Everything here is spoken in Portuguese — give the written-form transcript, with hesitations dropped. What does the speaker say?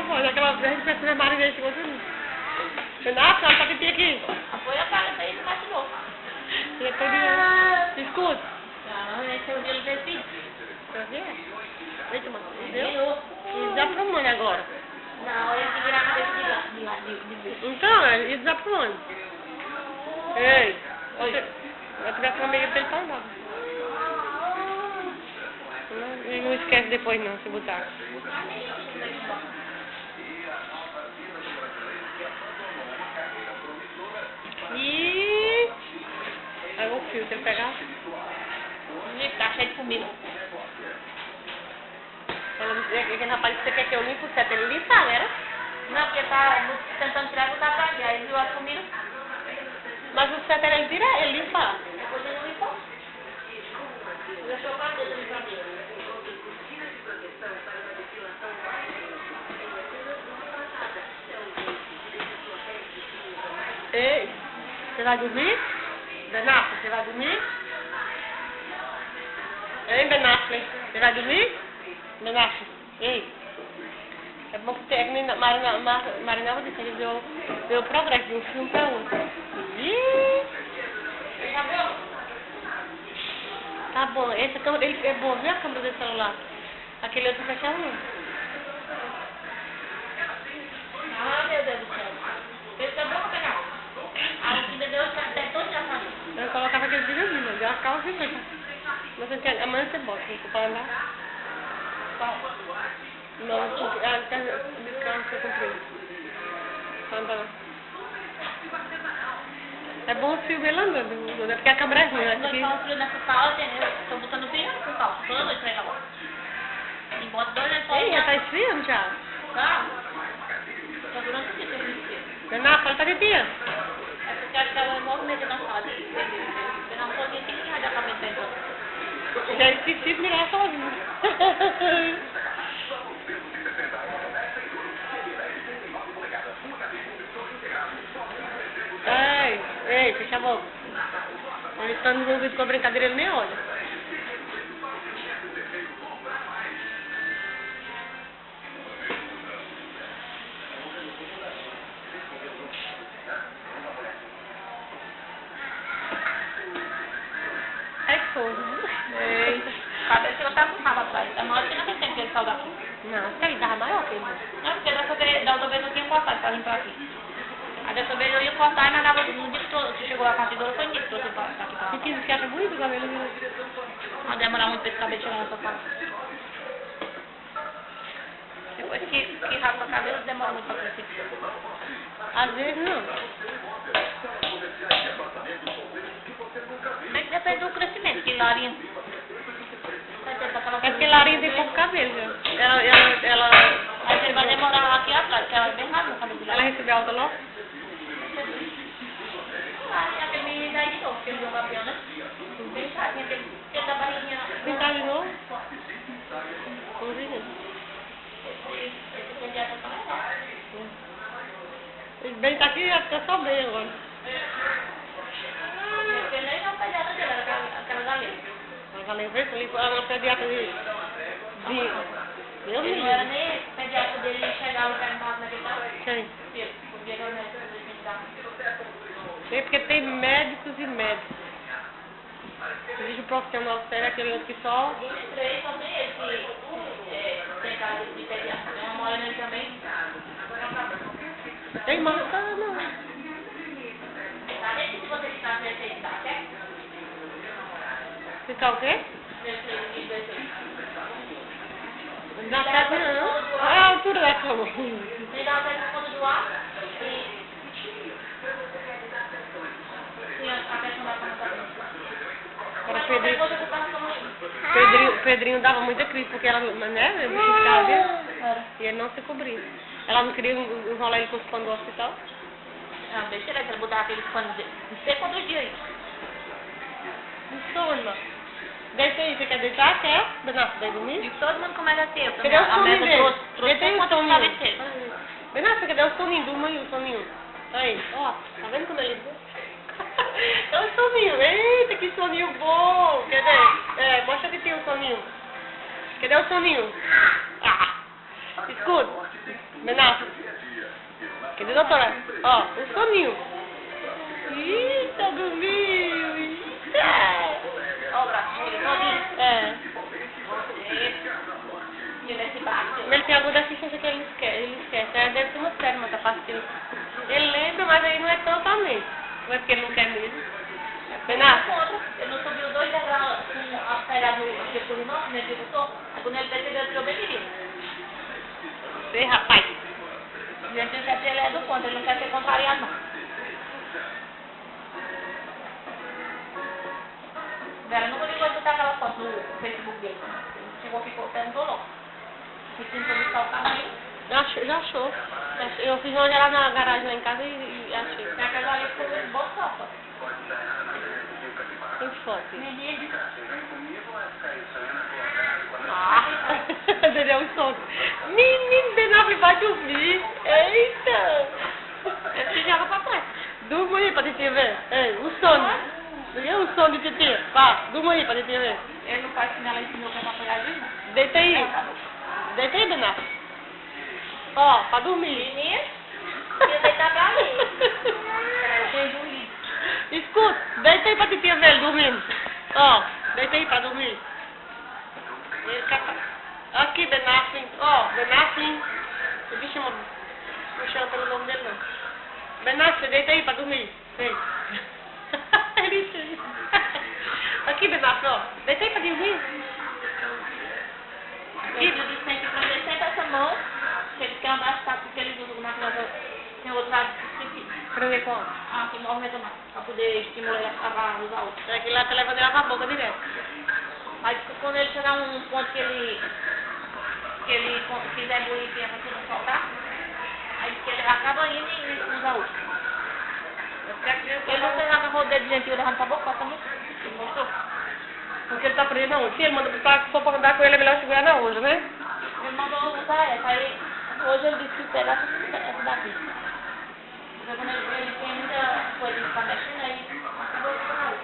voz. Aquela vez que a Marinês chegou assim. Renato, ela tá pipi aqui. Apoia a cara daí, não vai de novo. E depois de escuta. Não, esse é o dia do filho. Tá vendo? Eita, mano. Entendeu? E desaprumando agora. Não, ele tem que virar a cabeça de lá. Então, ele desaprumando. Ei, você vai pegar com a amiga pra ele pra andar. E não esquece depois não, se botar. E aí o fio, tem que pegar. Tá cheio de comida. Aquele rapaz que você quer que eu limpe o teto, ele limpar, né? Não, porque tá tentando tirar e botar pra ali. Aí viu a comida. Mas o teto ele vira, ele limpa. Depois ele não limpou. Deixou pra dentro, limpar dentro. Ei, você vai dormir? Benafle, você vai dormir? Ei, Benafle, você vai dormir? Benafle, ei. É bom que tem a Marinela disse que ele deu o progresso de um filme para outro. Tá bom, esse ele é bom, viu a câmera do celular? Aquele outro fechado não. Ah, meu Deus do céu. Esse é bom pra pegar. A comida deu até todo já saiu. Eu colocava aquele vídeo ali, mas eu ficava assim, mas você quer, amanhã você bota, você pode andar? Qual? Não, porque carro que eu comprei. Pra andar. É bom o filme ele andando, porque a câmera é ruim, né? Nós estamos frio nessa sala, entendeu? Estou botando frio nessa sala. Toda noite vai lá. E bota 2 lençóis. Ei, já tá esfriando já. Tá? Tô durando o dia que eu me Renato, olha tá de dia. É porque acho que ela não vai meter na sala de bebê. Porque não foi ninguém que radiar a cabeça dentro. Já esqueci de mirar sozinho. Ei, fecha a boca. Ele está envolvido com a brincadeira, ele nem olha. É fogo. Ei, cabeça eu tava com rabo atrás. É maior que não tem tempo que ele saiu daqui. Não, porque ele tava maior que ele. Não, porque da outra vez eu tinha cortado pra limpar aqui. Aí dessa vez eu ia cortar e mandava no dia que você chegou lá com a figura, foi no dia que trouxe pra aqui pra lá. Você acha bonito o cabelo dele? Não demorar muito pra esse cabelo chegar nessa sala. Depois que raspa o cabelo, demora muito pra crescer. Às vezes não. Mas depende do crescimento, que Larinha. É porque Larinha tem pouco cabelo, já. Ela Mas ele vai demorar aqui atrás, porque ela é bem rápida o cabelo dela. ela recebeu alta logo? Ah, e aquele menino aí de novo, que ele viu o campeão, né? Bem chatinho, aquele da barriguinha. Pintar de novo? Vamos ver. Esse pediatra também é. Ele bem tá aqui, já fica só bem agora. Ele nem é o pediatra dele, era aquela galinha. A galinha veio, ela é pediatra de... Meu Ele não era Deus. nem pediatra dele, ele chegava e perguntava naquele cara. Quem? Porque era o médico dele. Tem porque tem médicos e médicos. Existe um profissional sério, aquele outro que só... Dos 3, só tem ele que tem cara de pediatra. Tem uma morena ali também. Tem marca, não. Tá? Esse que você está nesse tá, certo? Ficar o quê? Na casa não. Ah, a altura da cama. Me dá até no fundo do ar e a questão da cama também. Pedrinho dava muita crise porque ela, né, ele ficava dentro, e ele não se cobria. Ela não queria enrolar ele com os panos do hospital. Não, deixa ele, ela botar aqueles panos dele. Não sei quantos dias aí. Não sou, irmã. Deita aí, você quer deitar? Quer? Benato, vai dormir? E todo mundo começa a ter. Cadê o soninho dele? Trouxe Deita aí o quantos soninho. travesseiros. Benato, cadê o soninho? Durma aí o soninho. Aí, ó, tá vendo como ele... É o soninho. Eita, que soninho bom. Cadê? Mostra que tem o soninho. Cadê o soninho? Ah, escuta. Benassi. Cadê a doutora? Ó, o soninho. Eita, dormiu. Eita. Ó o bracinho todinho. É. E nesse braço. Ele tem alguma deficiência que ele esquece. Aí deve ser uma série, mas capaz que ele lembra, mas aí não é totalmente. Não é porque ele não quer mesmo. Benassi. Ele não subiu 2 degraus com a pegada do circuito não, nem que botou. Aí quando ele percebeu, ele tirou bem direito. Ei, rapaz. Gente, ele é do ponto, ele não quer ser contrariado não. Vera nunca ligou de botar aquela foto no Facebook dele. Ele chegou, ficou, perguntou não. Se tentou buscar o carro aí. Já achou. Eu fiz uma geral na garagem lá em casa e achei. Tem aquela ali que ficou de boa foto. Tem foto. Menino. Ele é um sono. Menino, Benassi vai dormir. Eita. Ele se joga pra trás. Durma aí pra titia ver. Ei, o sono. E o sono de titia? Vá, durma aí pra titia ver. Ele não faz que ela ensinou que é pra pegar de não. Deita aí. Deita aí, Benassi. Ó, pra dormir. Menino, eu deitar pra ali. Tem juízo. Escuta, deita aí pra titia ver ele dormindo. Ó, deita aí pra dormir. Ele quer... Aqui, Benassi. Ó, Benassi. O bicho não chama pelo nome dele, não. Benassi, deita aí pra dormir. Vem. Ele chega. Aqui, Benassi, ó. Deita aí pra dormir. E eu disse sempre, quando ele senta essa mão, que ele quer andar, sabe, porque ele usa na criança, tem outro lado que Pra ver qual. que movimenta mais, pra poder estimular ele a usar outro. É que lá tá levando ele a boca direto. Mas quando ele chegar num ponto que ele quiser engolir e a pessoa não soltar, aí que ele acaba indo e usa outro. Ele não tem nada com o dedo gentil levando pra boca também? Ele mostrou? Porque ele tá preso na onda. Se ele manda pra for pra andar com ele, é melhor segurar na onda, né? Ele mandou usar essa, aí hoje ele disse que pegar essa daqui. Porque quando ele tem muita coisa que tá mexendo, aí